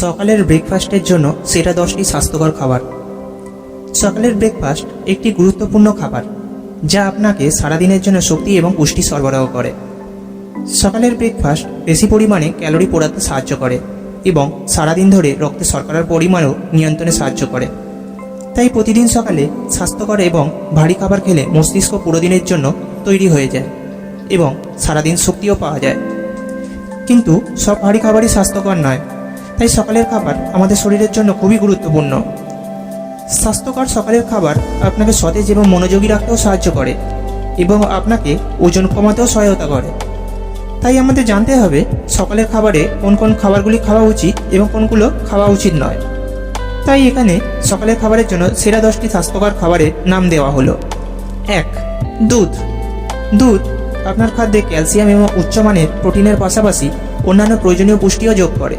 সকালের ব্রেকফাস্টের জন্য সেরা 10টি স্বাস্থ্যকর খাবার। সকালের ব্রেকফাস্ট একটি গুরুত্বপূর্ণ খাবার যা আপনাকে সারাদিনের জন্য শক্তি এবং পুষ্টি সরবরাহ করে। সকালের ব্রেকফাস্ট বেশি পরিমাণে ক্যালোরি পোড়াতে সাহায্য করে এবং সারাদিন ধরে রক্তে শর্করার পরিমাণও নিয়ন্ত্রণে সাহায্য করে। তাই প্রতিদিন সকালে স্বাস্থ্যকর এবং ভারী খাবার খেলে মস্তিষ্ক পুরো দিনের জন্য তৈরি হয়ে যায় এবং সারাদিন শক্তিও পাওয়া যায়। কিন্তু সব ভারী খাবারই স্বাস্থ্যকর নয়, তাই সকালের খাবার আমাদের শরীরের জন্য খুবই গুরুত্বপূর্ণ। স্বাস্থ্যকর সকালের খাবার আপনাকে সতেজ এবং মনোযোগী রাখতেও সাহায্য করে এবং আপনাকে ওজন কমাতেও সহায়তা করে। তাই আমাদের জানতে হবে সকালের খাবারে কোন কোন খাবারগুলি খাওয়া উচিত এবং কোনগুলো খাওয়া উচিত নয়। তাই এখানে সকালের খাবারের জন্য সেরা 10টি স্বাস্থ্যকর খাবারের নাম দেওয়া হলো। 1. দুধ। দুধ আপনার খাদ্যে ক্যালসিয়াম এবং উচ্চমানের প্রোটিনের পাশাপাশি অন্যান্য প্রয়োজনীয় পুষ্টিও যোগ করে।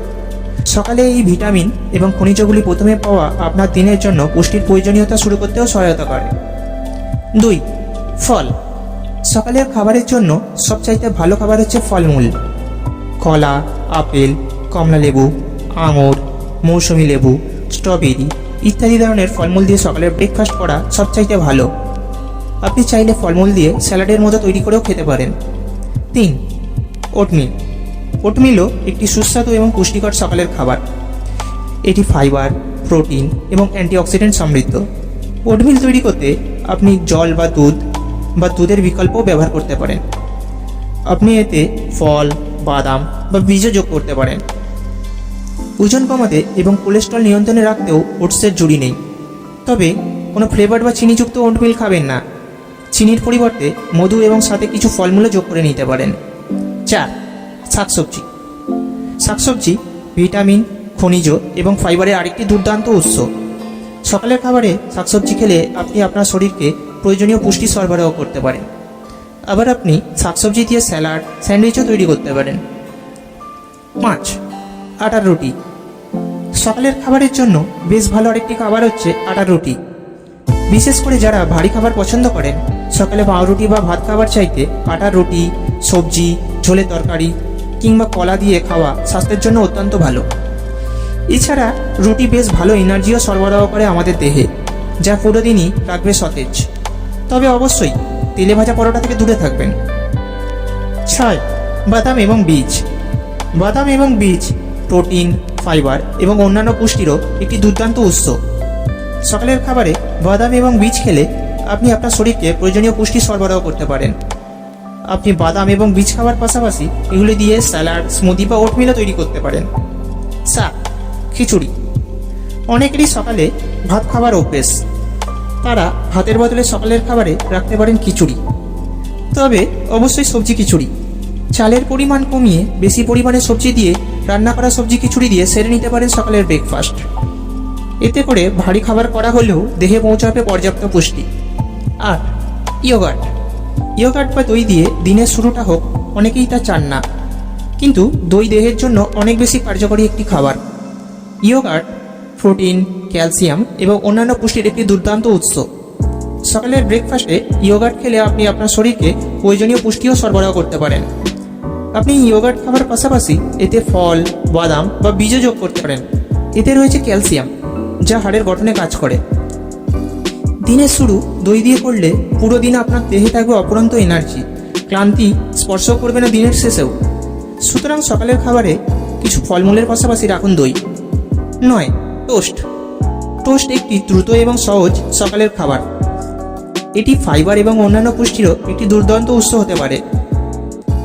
সকালে এই ভিটামিন এবং খনিজগুলি প্রথমে পাওয়া আপনার দিনের জন্য পুষ্টির প্রয়োজনীয়তা শুরু করতেও সহায়তা করে। 2. ফল। সকালের খাবারের জন্য সবচাইতে ভালো খাবার হচ্ছে ফলমূল। কলা, আপেল, কমলালেবু, আঙুর, মৌসুমি লেবু, স্ট্রবেরি ইত্যাদি ধরনের ফলমূল দিয়ে সকালের ব্রেকফাস্ট করা সবচাইতে ভালো। আপনি চাইলে ফলমূল দিয়ে স্যালাডের মতো তৈরি করেও খেতে পারেন। 3. ওটমিল। ওটমিলও একটি সুস্বাদু এবং পুষ্টিকর সকালের খাবার। এটি ফাইবার, প্রোটিন এবং অ্যান্টিঅক্সিডেন্ট সমৃদ্ধ। ওটমিল তৈরি করতে আপনি জল বা দুধের বিকল্পও ব্যবহার করতে পারেন। আপনি এতে ফল, বাদাম বা বীজও যোগ করতে পারেন। ওজন কমাতে এবং কোলেস্ট্রল নিয়ন্ত্রণে রাখতেও ওটসের জুড়ি নেই। তবে কোনো ফ্লেভার বা চিনিযুক্ত ওটমিল খাবেন না। চিনির পরিবর্তে মধু এবং সাথে কিছু ফলমূলও যোগ করে নিতে পারেন। 4. শাকসবজি। শাকসবজি ভিটামিন, খনিজ এবং ফাইবারের আরেকটি দুর্দান্ত উৎস। সকালের খাবারে শাকসবজি খেলে আপনি আপনার শরীরকে প্রয়োজনীয় পুষ্টি সরবরাহ করতে পারেন। আবার আপনি শাকসবজি দিয়ে স্যালাড, স্যান্ডউইচও তৈরি করতে পারেন। 5. আটার রুটি। সকালের খাবারের জন্য বেশ ভালো আরেকটি খাবার হচ্ছে আটার রুটি। বিশেষ করে যারা ভারী খাবার পছন্দ করেন, সকালে পাউরুটি বা ভাত খাবার চাইতে আটার রুটি, সবজি, ঝোলের তরকারি কিংবা কলা দিয়ে খাওয়া স্বাস্থ্যের জন্য অত্যন্ত ভালো। এছাড়া রুটি বেশ ভালো এনার্জিও সরবরাহ করে আমাদের দেহে, যা পুরো দিনই রাখবে সতেজ। তবে অবশ্যই তেলে ভাজা পরোটা থেকে দূরে থাকবেন। 6. বাদাম এবং বীজ। বাদাম এবং বীজ প্রোটিন, ফাইবার এবং অন্যান্য পুষ্টিরও একটি দুর্দান্ত উৎস। সকালের খাবারে বাদাম এবং বীজ খেলে আপনি আপনার শরীরকে প্রয়োজনীয় পুষ্টি সরবরাহ করতে পারেন। আপনি বাদাম এবং বীজ খাওয়ার পাশাপাশি এগুলি দিয়ে স্যালাড, স্মুদি বা ওটমিলও তৈরি করতে পারেন। 7. খিচুড়ি। অনেকেরই সকালে ভাত খাবার অভ্যেস। তারা ভাতের বদলে সকালের খাবারে রাখতে পারেন খিচুড়ি। তবে অবশ্যই সবজি খিচুড়ি। চালের পরিমাণ কমিয়ে বেশি পরিমাণে সবজি দিয়ে রান্না করা সবজি খিচুড়ি দিয়ে সেরে নিতে পারেন সকালের ব্রেকফাস্ট। এতে করে ভারী খাবার করা হলেও দেহে পৌঁছাবে পর্যাপ্ত পুষ্টি। 8. ইয়োগার্ট। ইয়োগার্ট বা দই দিয়ে দিনের শুরুটা হোক, অনেকেই তা চান না, কিন্তু দই দেহের জন্য অনেক বেশি কার্যকরী একটি খাবার। ইয়োগার্ট প্রোটিন, ক্যালসিয়াম এবং অন্যান্য পুষ্টির একটি দুর্দান্ত উৎস। সকালের ব্রেকফাস্টে ইয়োগার্ট খেলে আপনি আপনার শরীরকে প্রয়োজনীয় পুষ্টিও সরবরাহ করতে পারেন। আপনি ইয়োগার্ট খাবার পাশাপাশি এতে ফল, বাদাম বা বীজও যোগ করতে পারেন। এতে রয়েছে ক্যালসিয়াম, যা হাড়ের গঠনে কাজ করে। দিনের শুরু দই দিয়ে করলে পুরো দিন আপনার দেহে থাকবে অপরন্ত এনার্জি, ক্লান্তি স্পর্শ করবে না দিনের শেষেও। সুতরাং সকালের খাবারে কিছু ফলমূলের পাশাপাশি রাখুন দই। 9. টোস্ট। টোস্ট একটি দ্রুত এবং সহজ সকালের খাবার। এটি ফাইবার এবং অন্যান্য পুষ্টিরও একটি দুর্দান্ত উৎস হতে পারে।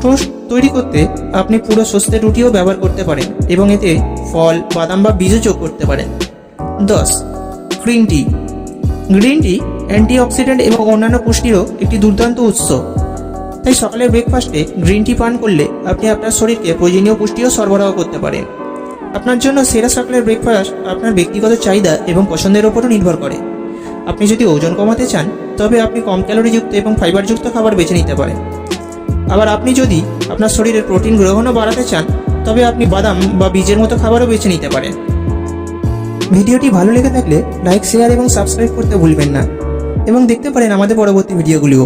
টোস্ট তৈরি করতে আপনি পুরো শস্যের রুটিও ব্যবহার করতে পারেন এবং এতে ফল, বাদাম বা বীজও যোগ করতে পারেন। 10. Green tea. Green tea antioxidant এবং অন্যান্য পুষ্টিরও একটি দুর্দান্ত উৎস। তাই সকালের ব্রেকফাস্টে গ্রিন টি পান করলে আপনি আপনার শরীরকে প্রয়োজনীয় পুষ্টিও সরবরাহ করতে পারেন। আপনার জন্য সেরা সকালের ব্রেকফাস্ট আপনার ব্যক্তিগত চাহিদা এবং পছন্দের ওপরও নির্ভর করে। আপনি যদি ওজন কমাতে চান, তবে আপনি কম ক্যালোরিযুক্ত এবং ফাইবারযুক্ত খাবার বেছে নিতে পারেন। আবার আপনি যদি আপনার শরীরের প্রোটিন গ্রহণও বাড়াতে চান, তবে আপনি বাদাম বা বীজের মতো খাবারও বেছে নিতে পারেন। ভিডিওটি ভালো লেগে থাকলে লাইক, শেয়ার এবং সাবস্ক্রাইব করতে ভুলবেন না এবং দেখতে পারেন আমাদের পরবর্তী ভিডিওগুলিও।